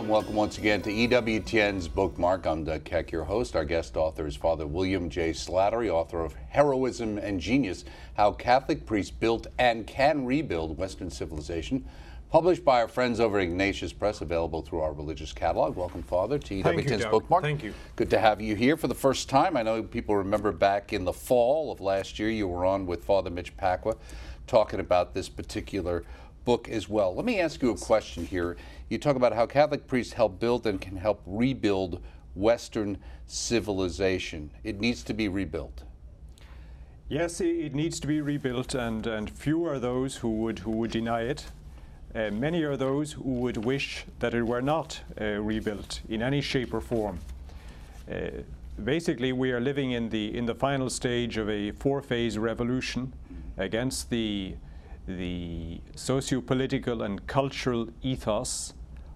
and welcome once again to EWTN's Bookmark. I'm Doug Keck, your host. Our guest author is Father William J. Slattery, author of Heroism and Genius, How Catholic Priests Built and Can Rebuild Western Civilization, published by our friends over at Ignatius Press, available through our religious catalog. Welcome, Father, to EWTN's Bookmark. Thank you. Good to have you here for the first time. I know people remember back in the fall of last year, you were on with Father Mitch Pacwa talking about this particular book as well. Let me ask you a question here. You talk about how Catholic priests help build and can help rebuild Western civilization. It needs to be rebuilt. Yes, it needs to be rebuilt, and few are those who would deny it. Many are those who would wish that it were not rebuilt in any shape or form. Basically, we are living in the final stage of a four-phase revolution against the socio-political and cultural ethos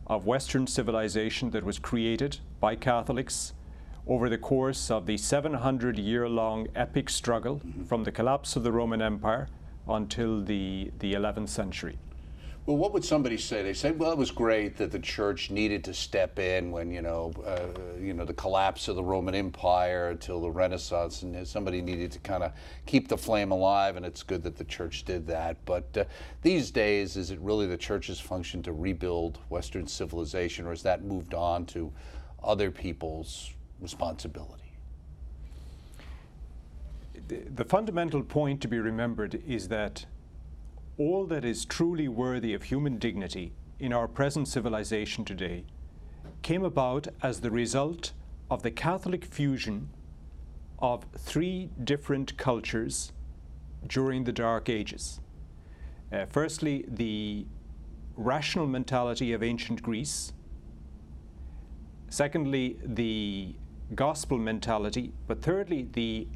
of Western civilization that was created by Catholics over the course of the 700-year-long epic struggle from the collapse of the Roman Empire until the 11th century. Well, what would somebody say? They say, well, it was great that the church needed to step in when, the collapse of the Roman Empire until the Renaissance, and somebody needed to kind of keep the flame alive, and it's good that the church did that. But these days, is it really the church's function to rebuild Western civilization, or has that moved on to other people's responsibility? The fundamental point to be remembered is that all that is truly worthy of human dignity in our present civilization today came about as the result of the Catholic fusion of three different cultures during the Dark Ages. Firstly, the rational mentality of ancient Greece. Secondly, the gospel mentality. But thirdly, the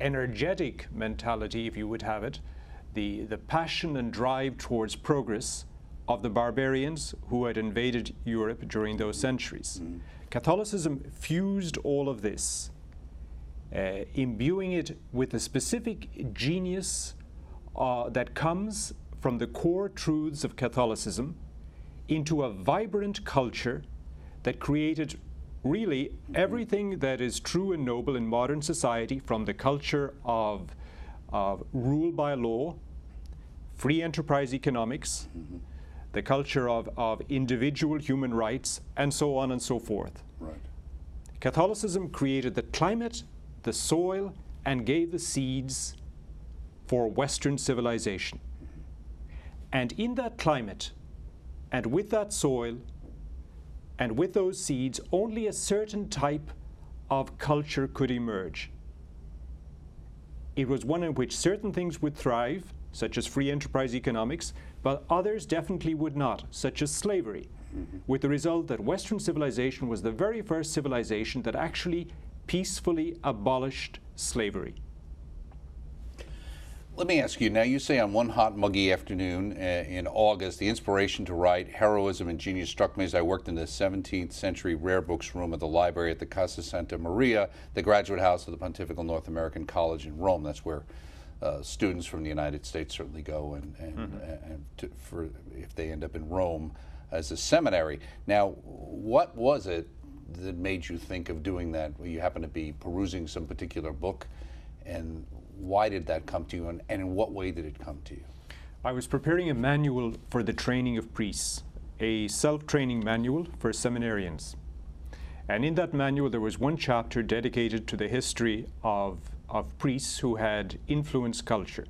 energetic mentality, if you would have it, the passion and drive towards progress of the barbarians who had invaded Europe during those centuries. Catholicism fused all of this, imbuing it with a specific genius that comes from the core truths of Catholicism into a vibrant culture that created really everything that is true and noble in modern society, from the culture of rule by law, free enterprise economics, the culture of individual human rights, and so on and so forth. Right. Catholicism created the climate, the soil, and gave the seeds for Western civilization. And in that climate, and with that soil, and with those seeds, only a certain type of culture could emerge. It was one in which certain things would thrive, such as free enterprise economics, but others definitely would not, such as slavery, with the result that Western civilization was the very first civilization that actually peacefully abolished slavery. Let me ask you, now you say on one hot, muggy afternoon in August, the inspiration to write Heroism and Genius struck me as I worked in the 17th century rare books room at the library at the Casa Santa Maria, the graduate house of the Pontifical North American College in Rome. That's where students from the United States certainly go, for if they end up in Rome as a seminary. Now, what was it that made you think of doing that? You happen to be perusing some particular book, and why did that come to you, and in what way did it come to you? I was preparing a manual for the training of priests, a self-training manual for seminarians. And in that manual there was one chapter dedicated to the history of priests who had influenced culture.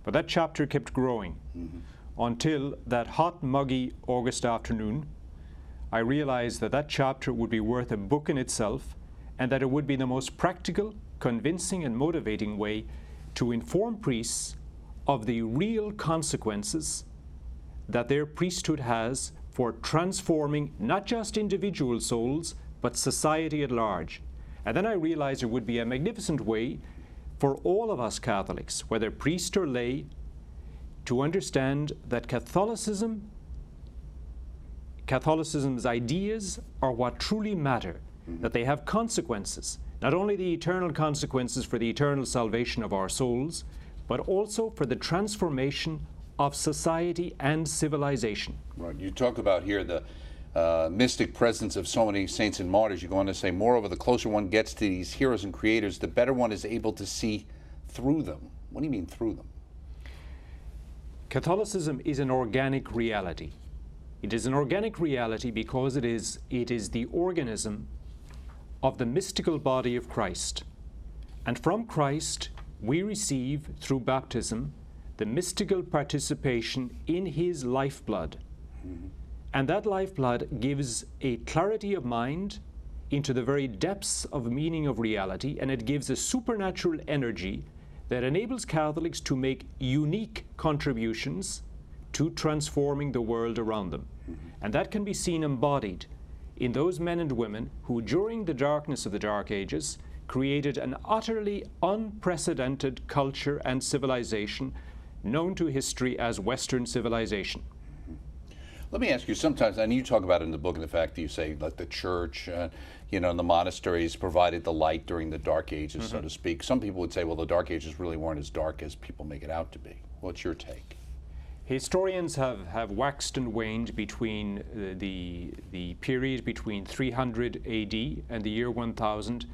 But that chapter kept growing until that hot, muggy August afternoon, I realized that that chapter would be worth a book in itself, and that it would be the most practical, convincing, and motivating way to inform priests of the real consequences that their priesthood has for transforming not just individual souls, but society at large. And then I realized it would be a magnificent way for all of us Catholics, whether priest or lay, to understand that Catholicism's ideas are what truly matter, that they have consequences, not only the eternal consequences for the eternal salvation of our souls, but also for the transformation of society and civilization. Right. You talk about here the mystic presence of so many saints and martyrs, you go on to say, moreover, the closer one gets to these heroes and creators, the better one is able to see through them. What do you mean through them? Catholicism is an organic reality. It is an organic reality because it is the organism of the mystical body of Christ. And from Christ, we receive, through baptism, the mystical participation in his lifeblood. Mm-hmm. And that lifeblood gives a clarity of mind into the very depths of meaning of reality, and it gives a supernatural energy that enables Catholics to make unique contributions to transforming the world around them. Mm-hmm. And that can be seen embodied in those men and women who, during the darkness of the Dark Ages, created an utterly unprecedented culture and civilization known to history as Western civilization. Let me ask you, sometimes, and you talk about it in the book, and the fact that you say, like, the church, you know, and the monasteries provided the light during the Dark Ages, mm-hmm. so to speak. Some people would say, well, the Dark Ages really weren't as dark as people make it out to be. What's your take? Historians have waxed and waned between the period between 300 AD and the year 1000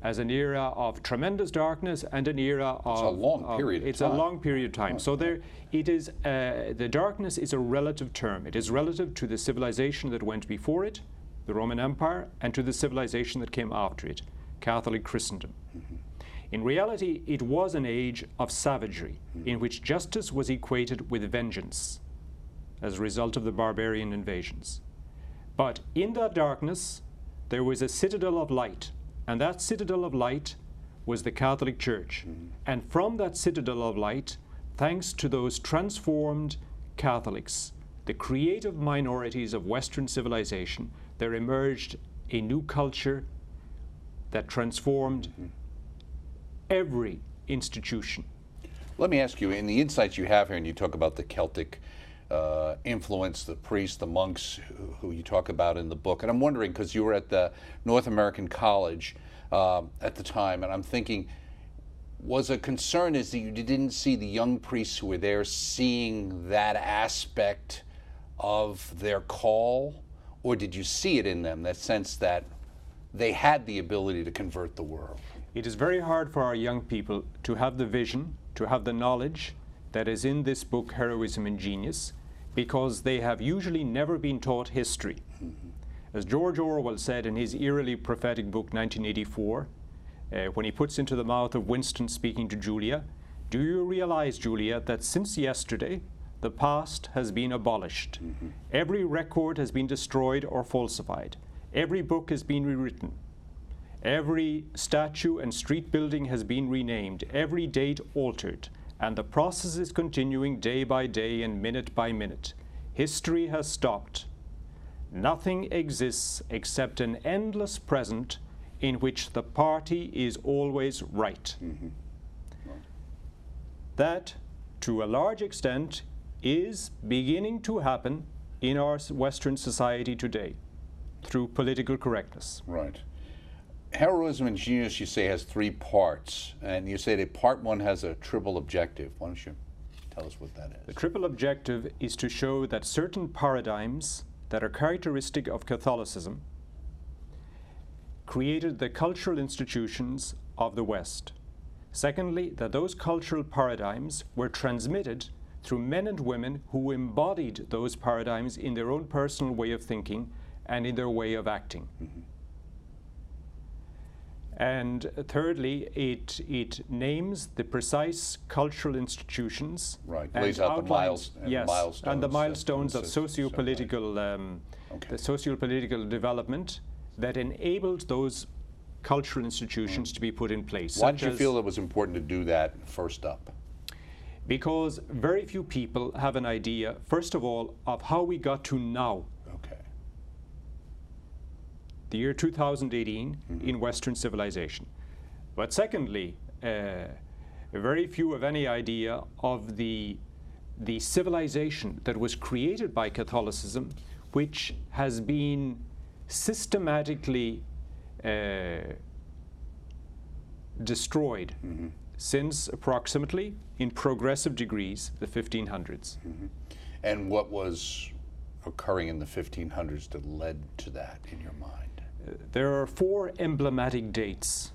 as an era of tremendous darkness and an era of... It's a long period of time. It's a long period of time. So there, it is, the darkness is a relative term. It is relative to the civilization that went before it, the Roman Empire, and to the civilization that came after it, Catholic Christendom. Mm-hmm. In reality, it was an age of savagery, mm-hmm. in which justice was equated with vengeance as a result of the barbarian invasions. But in that darkness, there was a citadel of light, and that citadel of light was the Catholic Church. Mm-hmm. And from that citadel of light, thanks to those transformed Catholics, the creative minorities of Western civilization, there emerged a new culture that transformed mm-hmm. every institution. Let me ask you, in the insights you have here, and you talk about the Celtic influence, the priests, the monks who you talk about in the book, and I'm wondering, because you were at the North American College at the time, and I'm thinking, was a concern is that you didn't see the young priests who were there seeing that aspect of their call, or did you see it in them, that sense that they had the ability to convert the world? It is very hard for our young people to have the vision, to have the knowledge that is in this book, Heroism and Genius, because they have usually never been taught history. Mm-hmm. As George Orwell said in his eerily prophetic book, 1984, when he puts into the mouth of Winston speaking to Julia, "Do you realize, Julia, that since yesterday, the past has been abolished. Mm-hmm. Every record has been destroyed or falsified. Every book has been rewritten. Every statue and street building has been renamed, every date altered, and the process is continuing day by day and minute by minute. History has stopped. Nothing exists except an endless present in which the party is always right." Mm-hmm. That, to a large extent, is beginning to happen in our Western society today through political correctness. Right. Heroism and Genius, you say, has 3 parts, and you say that part 1 has a triple objective. Why don't you tell us what that is? The triple objective is to show that certain paradigms that are characteristic of Catholicism created the cultural institutions of the West. Secondly, that those cultural paradigms were transmitted through men and women who embodied those paradigms in their own personal way of thinking and in their way of acting. Mm-hmm. And thirdly, it names the precise cultural institutions. Right, lays out outlines, milestones. And the milestones of socio-political, the socio-political development that enabled those cultural institutions to be put in place. Why did you feel it was important to do that first up? Because very few people have an idea, first of all, of how we got to now. The year 2018 mm-hmm. in Western civilization. But secondly, very few have any idea of the civilization that was created by Catholicism, which has been systematically destroyed mm-hmm. since approximately, in progressive degrees, the 1500s. Mm-hmm. And what was occurring in the 1500s that led to that in your mind? There are four emblematic dates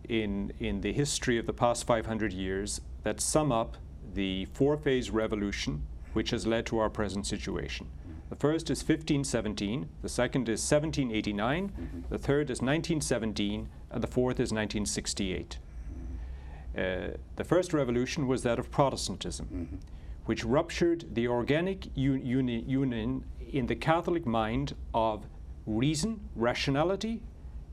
in the history of the past 500 years that sum up the four-phase revolution which has led to our present situation. The first is 1517, the second is 1789, the third is 1917, and the fourth is 1968. The first revolution was that of Protestantism, which ruptured the organic union in the Catholic mind of reason, rationality,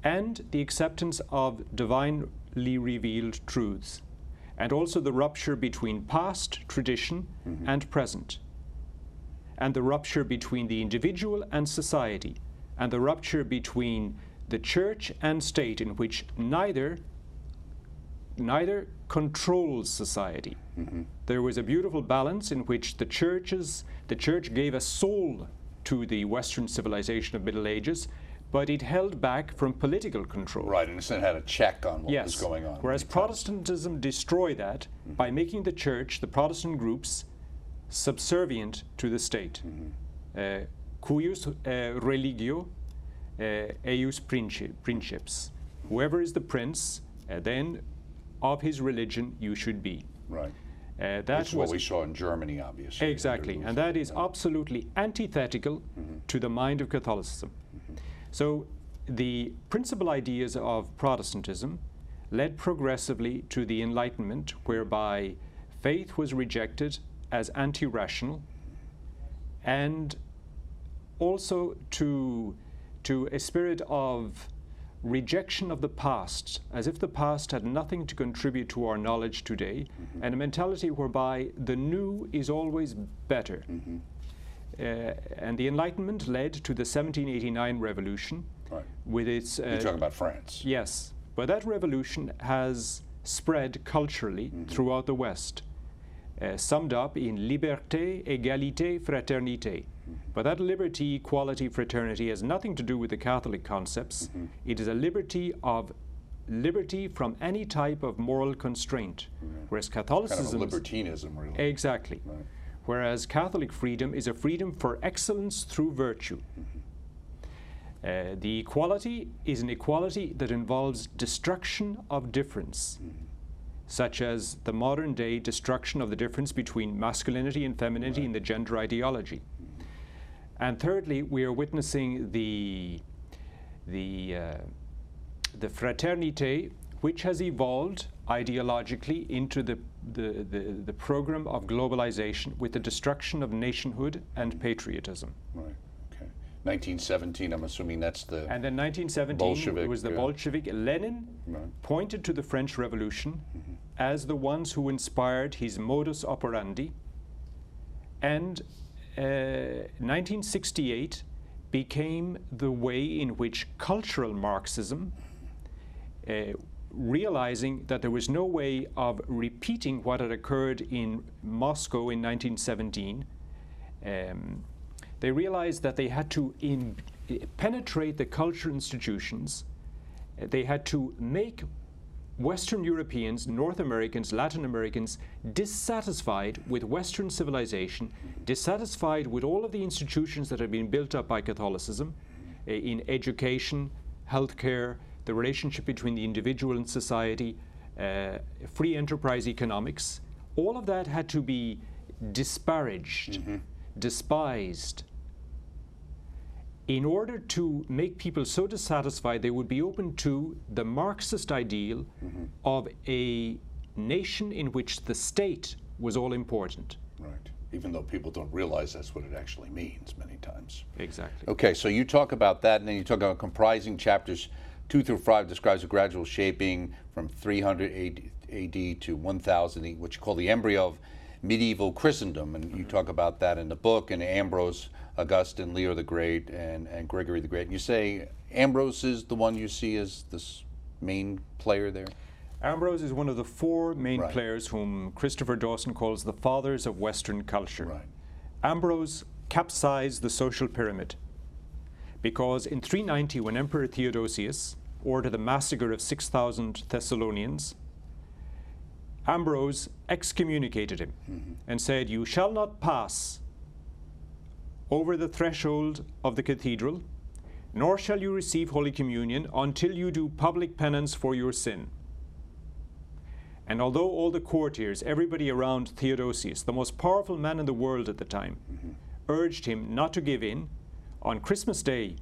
and the acceptance of divinely revealed truths, and also the rupture between past, tradition, and present, and the rupture between the individual and society, and the rupture between the church and state, in which neither controls society. There was a beautiful balance in which the church gave a soul to the Western civilization of Middle Ages, but it held back from political control. Right, and it had a check on what was going on. Whereas Protestantism destroyed that by making the church, the Protestant groups, subservient to the state. Cuius religio eius princeps. Whoever is the prince, then of his religion you should be. Right. That's what we saw in Germany, obviously. Exactly, and that is absolutely antithetical to the mind of Catholicism. So the principal ideas of Protestantism led progressively to the Enlightenment, whereby faith was rejected as anti-rational, and also to a spirit of rejection of the past, as if the past had nothing to contribute to our knowledge today, and a mentality whereby the new is always better. And the Enlightenment led to the 1789 revolution. Right. With its... You're talking about France. Yes, but that revolution has spread culturally throughout the West, summed up in liberté, égalité, fraternité. But that liberty, equality, fraternity has nothing to do with the Catholic concepts. It is a liberty from any type of moral constraint, whereas Catholicism... Kind of a libertinism, really. Exactly. Right. Whereas Catholic freedom is a freedom for excellence through virtue. The equality is an equality that involves destruction of difference, such as the modern day destruction of the difference between masculinity and femininity in the gender ideology. And thirdly, we are witnessing the fraternité, which has evolved ideologically into the program of globalization with the destruction of nationhood and patriotism. Right. Okay. 1917. I'm assuming that's the. And then 1917 Bolshevik, was the Bolshevik. Lenin pointed to the French Revolution as the ones who inspired his modus operandi, and 1968 became the way in which cultural Marxism, realizing that there was no way of repeating what had occurred in Moscow in 1917, they realized that they had to penetrate the cultural institutions. They had to make Western Europeans, North Americans, Latin Americans dissatisfied with Western civilization, dissatisfied with all of the institutions that had been built up by Catholicism in education, healthcare, the relationship between the individual and society, free enterprise economics. All of that had to be disparaged, despised, in order to make people so dissatisfied they would be open to the Marxist ideal of a nation in which the state was all important. Right. Even though people don't realize that's what it actually means many times. Exactly. Okay, so you talk about that, and then you talk about comprising chapters 2 through 5 describes a gradual shaping from 300 AD to 1000, which you call the embryo of medieval Christendom, and you talk about that in the book, and Ambrose, Augustine, Leo the Great, and Gregory the Great. And you say Ambrose is the one you see as this main player there? Ambrose is one of the four main players whom Christopher Dawson calls the fathers of Western culture. Right. Ambrose capsized the social pyramid because in 390, when Emperor Theodosius ordered the massacre of 6,000 Thessalonians, Ambrose excommunicated him and said, "You shall not pass over the threshold of the cathedral, nor shall you receive Holy Communion until you do public penance for your sin. And although all the courtiers, everybody around Theodosius, the most powerful man in the world at the time, urged him not to give in, on Christmas Day,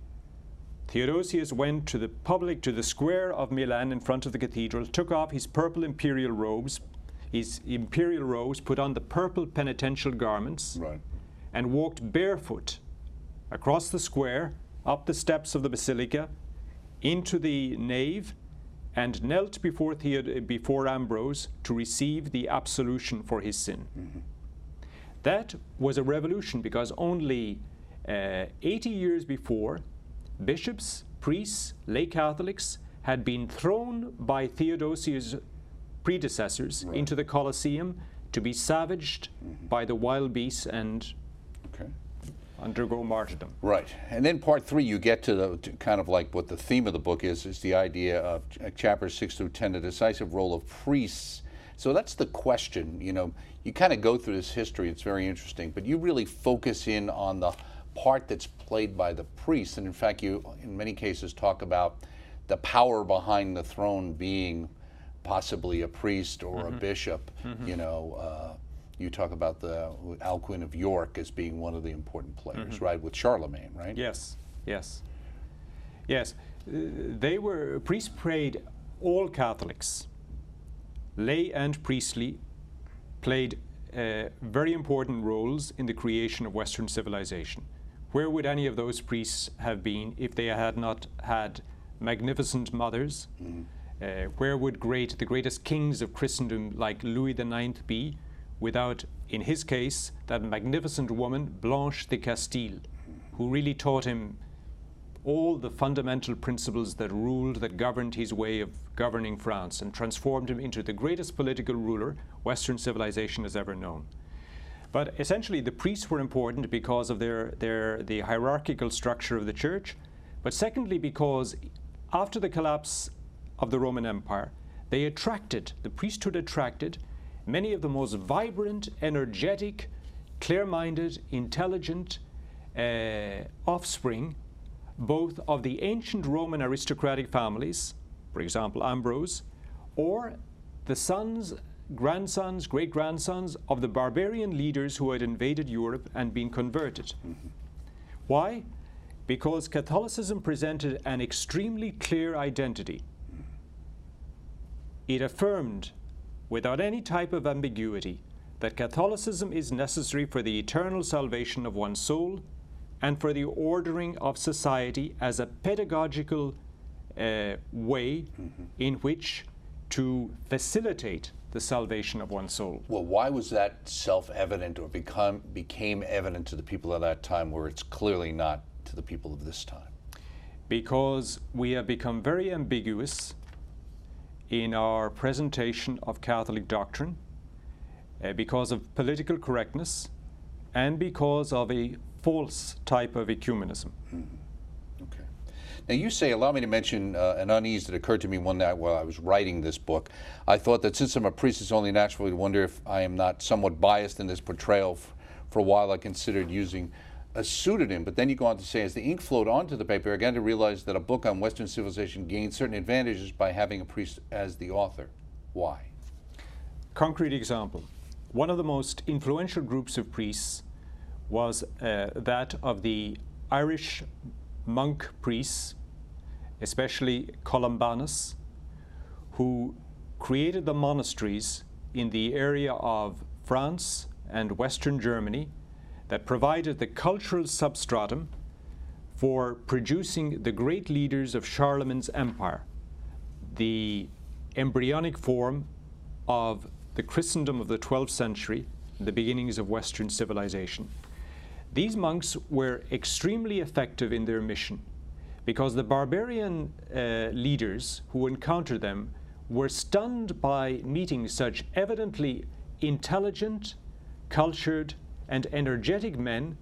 Theodosius went to the square of Milan in front of the cathedral, took off his purple imperial robes, put on the purple penitential garments, Right. and walked barefoot across the square, up the steps of the basilica, into the nave, and knelt before Ambrose to receive the absolution for his sin. That was a revolution, because only 80 years before, bishops, priests, lay Catholics had been thrown by Theodosius' predecessors into the Colosseum to be savaged by the wild beasts and undergo martyrdom. Right. And then part 3, you get to kind of like what the theme of the book is the idea of chapters 6 through 10, the decisive role of priests. So that's the question. You know, you kind of go through this history, it's very interesting, but you really focus in on the part that's played by the priests. And in fact, you, in many cases, talk about the power behind the throne being possibly a priest or a bishop. You know, you talk about the Alcuin of York as being one of the important players, right, with Charlemagne, right? Yes, yes. Yes, priests prayed, all Catholics, lay and priestly, played very important roles in the creation of Western civilization. Where would any of those priests have been if they had not had magnificent mothers? Where would the greatest kings of Christendom like Louis IX be without, in his case, that magnificent woman, Blanche de Castile, who really taught him all the fundamental principles that governed his way of governing France and transformed him into the greatest political ruler Western civilization has ever known. But essentially the priests were important because of the hierarchical structure of the church, but secondly because after the collapse of the Roman Empire, the priesthood attracted many of the most vibrant, energetic, clear-minded, intelligent offspring, both of the ancient Roman aristocratic families, for example Ambrose, or the sons, grandsons, great-grandsons of the barbarian leaders who had invaded Europe and been converted. Why? Because Catholicism presented an extremely clear identity. It affirmed, without any type of ambiguity, that Catholicism is necessary for the eternal salvation of one's soul and for the ordering of society as a pedagogical way in which to facilitate the salvation of one's soul. Well, why was that self-evident or became evident to the people of that time where it's clearly not to the people of this time? Because we have become very ambiguous in our presentation of Catholic doctrine, because of political correctness and because of a false type of ecumenism. Okay. Now you say, allow me to mention an unease that occurred to me one night while I was writing this book. I thought that since I'm a priest, it's only natural to wonder if I am not somewhat biased in this portrayal. For a while I considered using a pseudonym, but then you go on to say, as the ink flowed onto the paper, I began to realize that a book on Western civilization gained certain advantages by having a priest as the author. Why? Concrete example. One of the most influential groups of priests was that of the Irish monk priests, especially Columbanus, who created the monasteries in the area of France and Western Germany that provided the cultural substratum for producing the great leaders of Charlemagne's empire, the embryonic form of the Christendom of the 12th century, the beginnings of Western civilization. These monks were extremely effective in their mission because the barbarian leaders who encountered them were stunned by meeting such evidently intelligent, cultured, and energetic men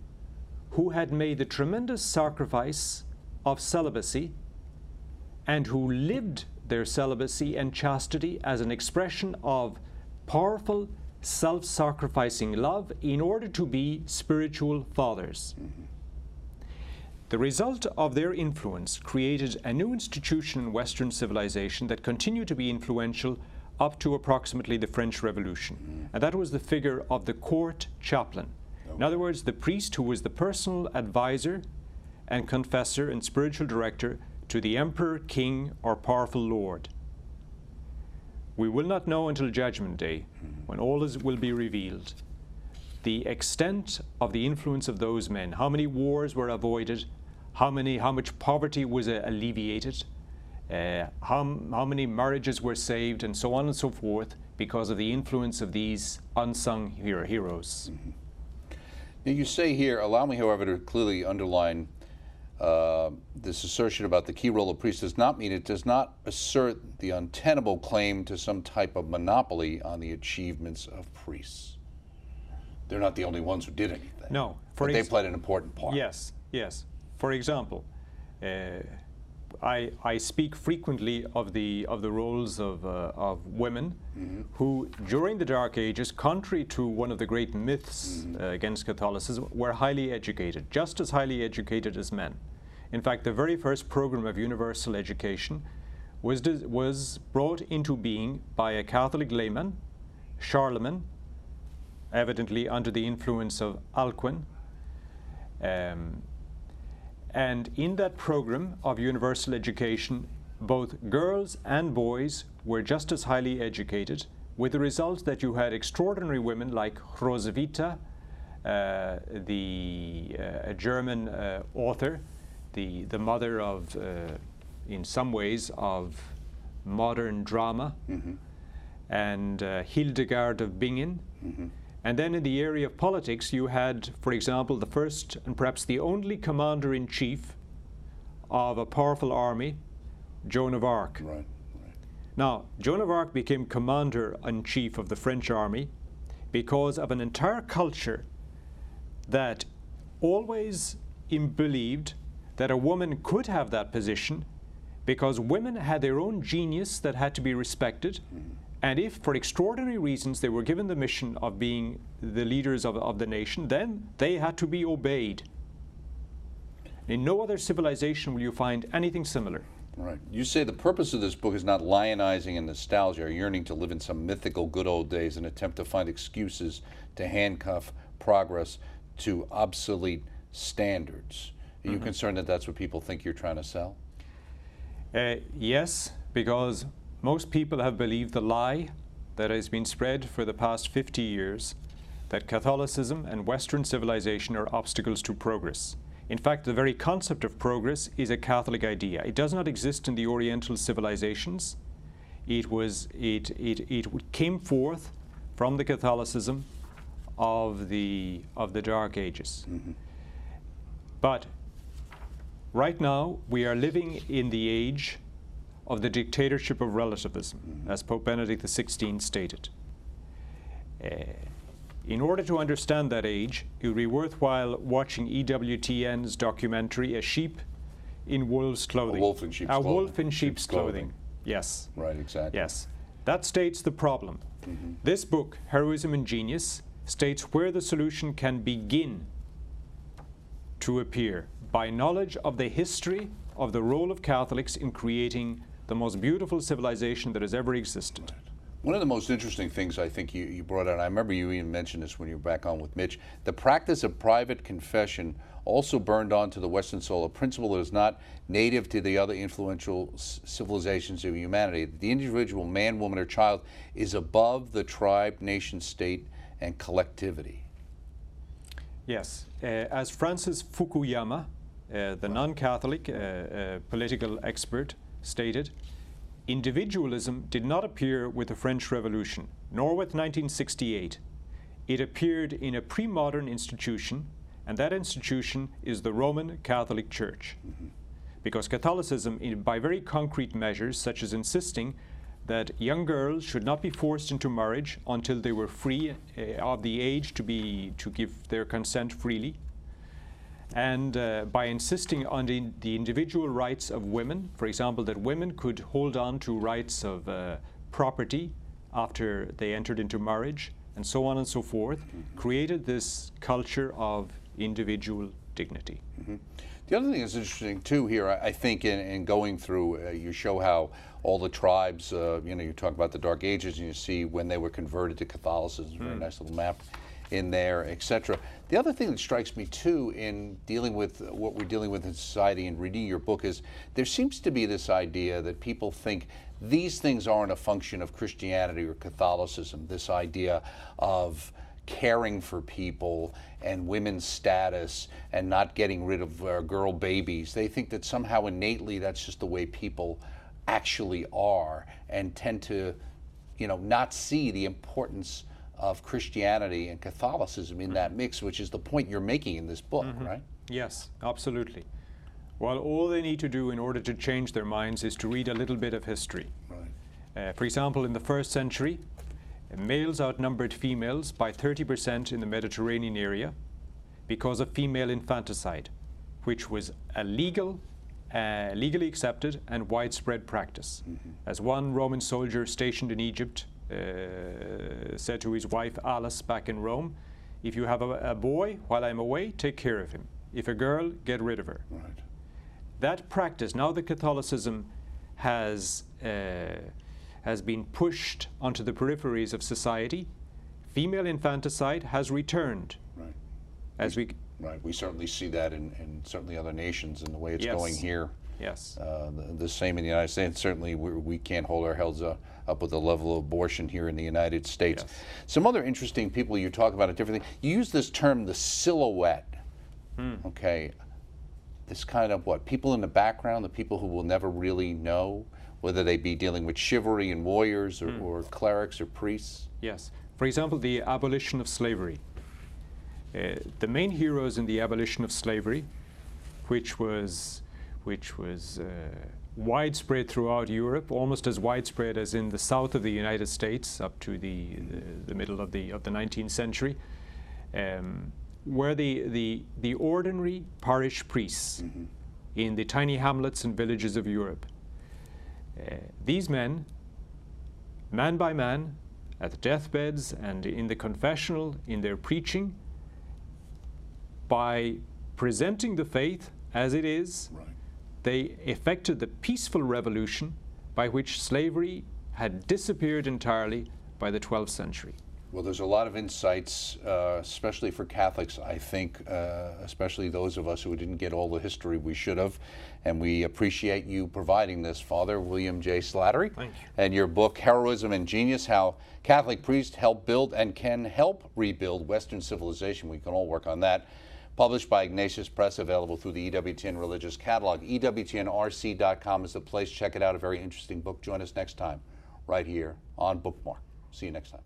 who had made the tremendous sacrifice of celibacy and who lived their celibacy and chastity as an expression of powerful, self-sacrificing love in order to be spiritual fathers. The result of their influence created a new institution in Western civilization that continued to be influential up to approximately the French Revolution. And that was the figure of the court chaplain. In other words, the priest who was the personal advisor and confessor and spiritual director to the emperor, king, or powerful lord. We will not know until Judgment Day, when all will be revealed, the extent of the influence of those men, how many wars were avoided, how much poverty was alleviated, how many marriages were saved, and so on and so forth, because of the influence of these unsung heroes. Now you say here, allow me, however, to clearly underline this assertion about the key role of priests does not mean it does not assert the untenable claim to some type of monopoly on the achievements of priests. They're not the only ones who did anything. No. But they played an important part. Yes, yes. For example, I speak frequently of the roles of women who, during the Dark Ages, contrary to one of the great myths against Catholicism, were highly educated, just as highly educated as men. In fact, the very first program of universal education was brought into being by a Catholic layman, Charlemagne, evidently under the influence of Alcuin. And in that program of universal education, both girls and boys were just as highly educated, with the result that you had extraordinary women like Roswitha, a German author, the mother of, in some ways, of modern drama, and Hildegard of Bingen. And then in the area of politics, you had, for example, the first and perhaps the only commander-in-chief of a powerful army, Joan of Arc. Right. Now, Joan of Arc became commander-in-chief of the French army because of an entire culture that always believed that a woman could have that position because women had their own genius that had to be respected. And if, for extraordinary reasons, they were given the mission of being the leaders of the nation, then they had to be obeyed. In no other civilization will you find anything similar. Right. You say the purpose of this book is not lionizing and nostalgia or yearning to live in some mythical good old days and attempt to find excuses to handcuff progress to obsolete standards. Are you concerned that that's what people think you're trying to sell? Yes, because most people have believed the lie that has been spread for the past 50 years that Catholicism and Western civilization are obstacles to progress. In fact, the very concept of progress is a Catholic idea. It does not exist in the Oriental civilizations. It came forth from the Catholicism of the Dark Ages. But right now, we are living in the age of the dictatorship of relativism, as Pope Benedict XVI stated. In order to understand that age, it would be worthwhile watching EWTN's documentary, A Sheep in Wolf's Clothing. A Wolf in Sheep's Clothing. A Wolf in Sheep's Clothing. Yes. Right, exactly. Yes. That states the problem. This book, Heroism and Genius, states where the solution can begin to appear by knowledge of the history of the role of Catholics in creating the most beautiful civilization that has ever existed. One of the most interesting things I think you brought out, I remember you even mentioned this when you were back on with Mitch, the practice of private confession also burned onto the Western soul, a principle that is not native to the other influential civilizations of humanity. The individual man, woman, or child is above the tribe, nation, state, and collectivity. Yes. As Francis Fukuyama, the non-Catholic political expert, stated, individualism did not appear with the French Revolution, nor with 1968. It appeared in a pre-modern institution, and that institution is the Roman Catholic Church. Because Catholicism, by very concrete measures, such as insisting that young girls should not be forced into marriage until they were free of the age to give their consent freely, and by insisting on the individual rights of women, for example, that women could hold on to rights of property after they entered into marriage, and so on and so forth, created this culture of individual dignity. The other thing that's interesting too here, I think, in going through, you show how all the tribes, you talk about the Dark Ages, and you see when they were converted to Catholicism. Very nice little map in there, etc. The other thing that strikes me too in dealing with what we're dealing with in society and reading your book is there seems to be this idea that people think these things aren't a function of Christianity or Catholicism. This idea of caring for people and women's status and not getting rid of girl babies. They think that somehow innately that's just the way people actually are, and tend to, not see the importance of Christianity and Catholicism in that mix, which is the point you're making in this book, right? Yes, absolutely. Well, all they need to do in order to change their minds is to read a little bit of history. Right. For example, in the 1st century, males outnumbered females by 30% in the Mediterranean area because of female infanticide, which was a legally accepted and widespread practice. As one Roman soldier stationed in Egypt said to his wife Alice back in Rome, "If you have a boy while I'm away, take care of him. If a girl, get rid of her." Right. That practice, now that Catholicism has been pushed onto the peripheries of society, female infanticide has returned. Right. We certainly see that in certainly other nations and the way it's going here. Yes. The same in the United States. Certainly we can't hold our heads up with the level of abortion here in the United States. Yes. Some other interesting people you talk about a different thing. You use this term, the silhouette. Okay. This kind of people in the background, the people who will never really know, whether they be dealing with chivalry and warriors or clerics or priests? Yes. For example, the abolition of slavery. The main heroes in the abolition of slavery, which was widespread throughout Europe, almost as widespread as in the south of the United States up to the middle of the 19th century, were the ordinary parish priests in the tiny hamlets and villages of Europe. These men, man by man, at the deathbeds and in the confessional, in their preaching, by presenting the faith as it is, they effected the peaceful revolution by which slavery had disappeared entirely by the 12th century. Well, there's a lot of insights, especially for Catholics, I think, especially those of us who didn't get all the history we should have. And we appreciate you providing this, Father William J. Slattery. Thank you. And your book, Heroism and Genius, How Catholic Priests Help Build and Can Help Rebuild Western Civilization. We can all work on that. Published by Ignatius Press, available through the EWTN Religious Catalog. EWTNRC.com is the place. Check it out. A very interesting book. Join us next time, right here on Bookmark. See you next time.